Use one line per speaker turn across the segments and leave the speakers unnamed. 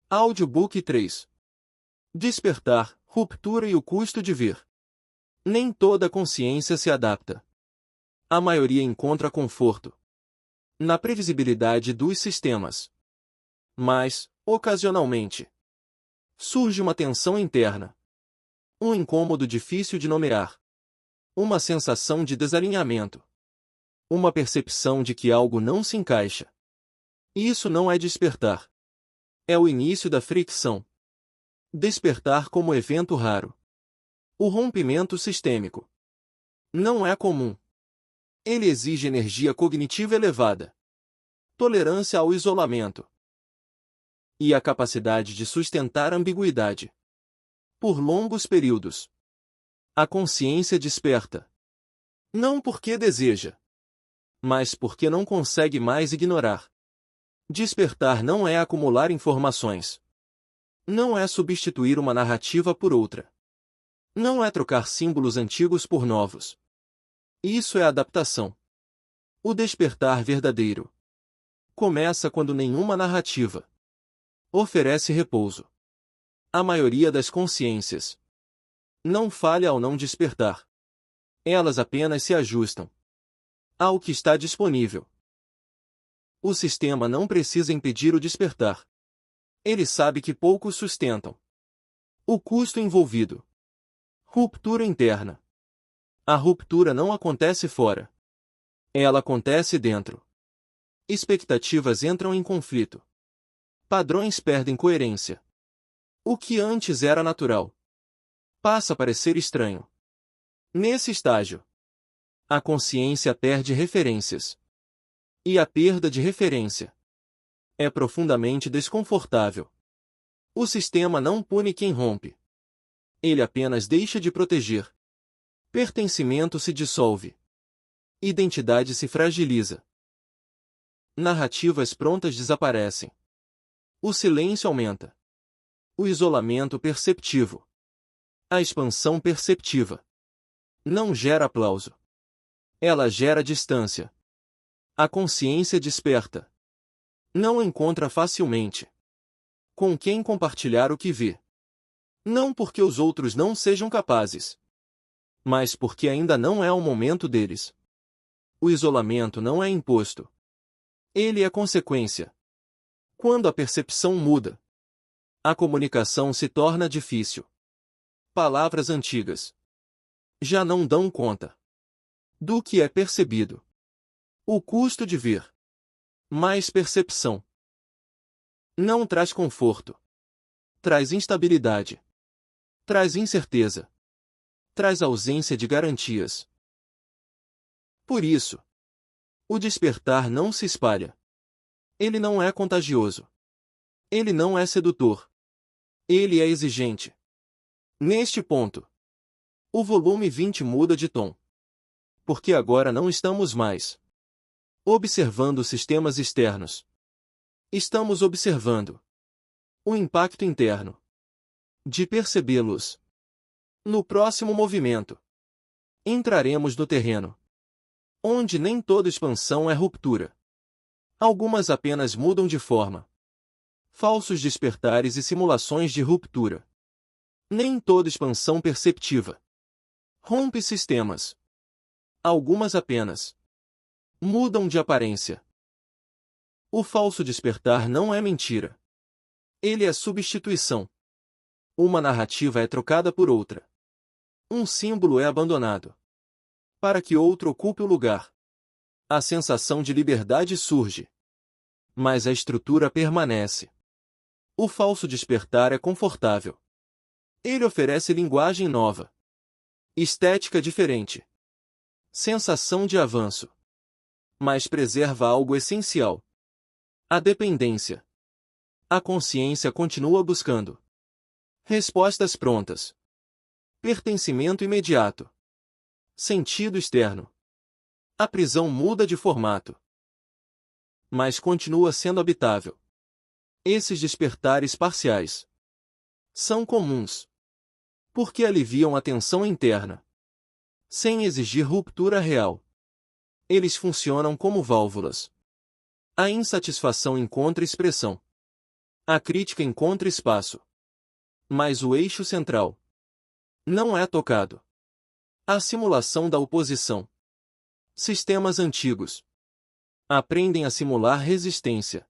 Audiobook 3. Despertar, ruptura e o custo de vir. Nem toda consciência se adapta. A maioria encontra conforto na previsibilidade dos sistemas. Mas, ocasionalmente, surge uma tensão interna. Um incômodo difícil de nomear. Uma sensação de desalinhamento. Uma percepção de que algo não se encaixa. Isso não é despertar. É o início da fricção. Despertar como evento raro. O rompimento sistêmico não é comum. Ele exige energia cognitiva elevada, tolerância ao isolamento e a capacidade de sustentar ambiguidade por longos períodos. A consciência desperta, não porque deseja, mas porque não consegue mais ignorar. Despertar não é acumular informações. Não é substituir uma narrativa por outra. Não é trocar símbolos antigos por novos. Isso é adaptação. O despertar verdadeiro começa quando nenhuma narrativa oferece repouso. A maioria das consciências não falha ao não despertar. Elas apenas se ajustam ao que está disponível. O sistema não precisa impedir o despertar. Ele sabe que poucos sustentam o custo envolvido. Ruptura interna. A ruptura não acontece fora. Ela acontece dentro. Expectativas entram em conflito. Padrões perdem coerência. O que antes era natural passa a parecer estranho. Nesse estágio, a consciência perde referências. E a perda de referência é profundamente desconfortável. O sistema não pune quem rompe. Ele apenas deixa de proteger. Pertencimento se dissolve. Identidade se fragiliza. Narrativas prontas desaparecem. O silêncio aumenta. O isolamento perceptivo. A expansão perceptiva não gera aplauso. Ela gera distância. A consciência desperta. Não encontra facilmente com quem compartilhar o que vê. Não porque os outros não sejam capazes, mas porque ainda não é o momento deles. O isolamento não é imposto. Ele é consequência. Quando a percepção muda, a comunicação se torna difícil. Palavras antigas já não dão conta do que é percebido. O custo de vir. Mais percepção. Não traz conforto. Traz instabilidade. Traz incerteza. Traz ausência de garantias. Por isso, o despertar não se espalha. Ele não é contagioso. Ele não é sedutor. Ele é exigente. Neste ponto, o volume 20 muda de tom. Porque agora não estamos mais observando sistemas externos. Estamos observando o impacto interno de percebê-los. No próximo movimento, entraremos no terreno onde nem toda expansão é ruptura. Algumas apenas mudam de forma. Falsos despertares e simulações de ruptura. Nem toda expansão perceptiva rompe sistemas. Algumas apenas mudam de aparência. O falso despertar não é mentira. Ele é substituição. Uma narrativa é trocada por outra. Um símbolo é abandonado para que outro ocupe o lugar. A sensação de liberdade surge, mas a estrutura permanece. O falso despertar é confortável. Ele oferece linguagem nova, estética diferente, sensação de avanço, mas preserva algo essencial: a dependência. A consciência continua buscando respostas prontas, pertencimento imediato, sentido externo. A prisão muda de formato, mas continua sendo habitável. Esses despertares parciais são comuns, porque aliviam a tensão interna, sem exigir ruptura real. Eles funcionam como válvulas. A insatisfação encontra expressão. A crítica encontra espaço. Mas o eixo central não é tocado. A simulação da oposição. Sistemas antigos aprendem a simular resistência.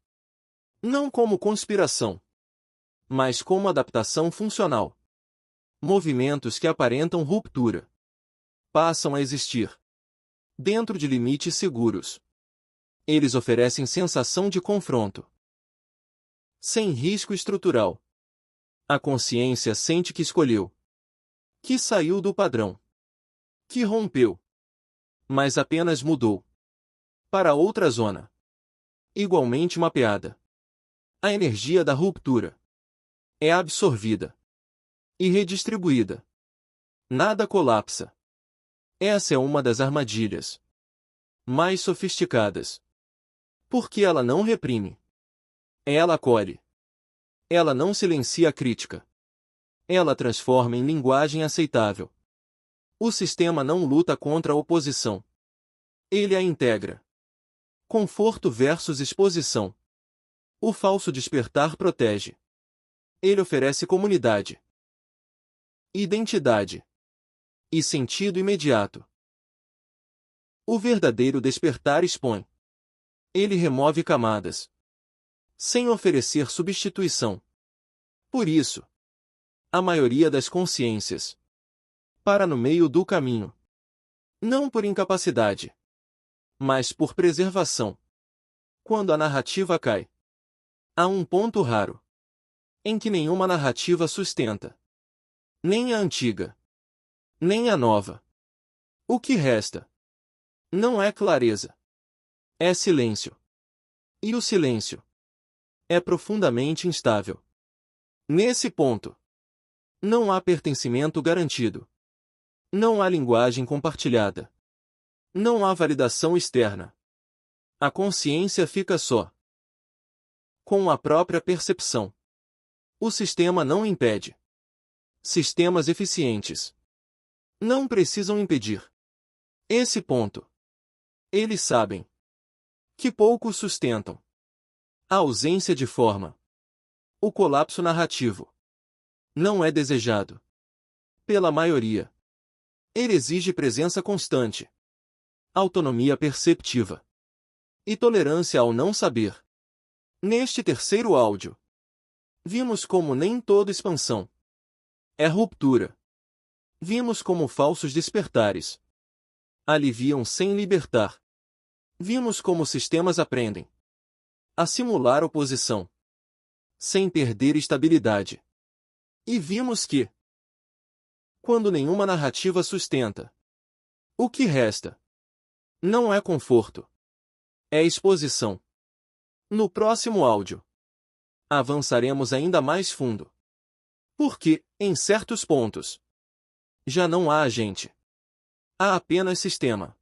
Não como conspiração, mas como adaptação funcional. Movimentos que aparentam ruptura passam a existir dentro de limites seguros. Eles oferecem sensação de confronto, sem risco estrutural. A consciência sente que escolheu, que saiu do padrão, que rompeu, mas apenas mudou para outra zona, igualmente mapeada. A energia da ruptura é absorvida e redistribuída. Nada colapsa. Essa é uma das armadilhas mais sofisticadas. Porque ela não reprime. Ela acolhe. Ela não silencia a crítica. Ela transforma em linguagem aceitável. O sistema não luta contra a oposição. Ele a integra. Conforto versus exposição. O falso despertar protege. Ele oferece comunidade, identidade e sentido imediato. O verdadeiro despertar expõe. Ele remove camadas, sem oferecer substituição. Por isso, a maioria das consciências para no meio do caminho. Não por incapacidade, mas por preservação. Quando a narrativa cai, há um ponto raro em que nenhuma narrativa sustenta. Nem a antiga, nem a nova. O que resta não é clareza. É silêncio. E o silêncio é profundamente instável. Nesse ponto, não há pertencimento garantido. Não há linguagem compartilhada. Não há validação externa. A consciência fica só com a própria percepção. O sistema não impede. Sistemas eficientes não precisam impedir. Esse ponto, eles sabem que poucos sustentam. A ausência de forma. O colapso narrativo não é desejado pela maioria. Ele exige presença constante, autonomia perceptiva e tolerância ao não saber. Neste terceiro áudio, vimos como nem toda expansão é ruptura. Vimos como falsos despertares aliviam sem libertar. Vimos como sistemas aprendem a simular oposição sem perder estabilidade. E vimos que, quando nenhuma narrativa sustenta, o que resta não é conforto, é exposição. No próximo áudio, avançaremos ainda mais fundo. Porque, em certos pontos, já não há agente. Há apenas sistema.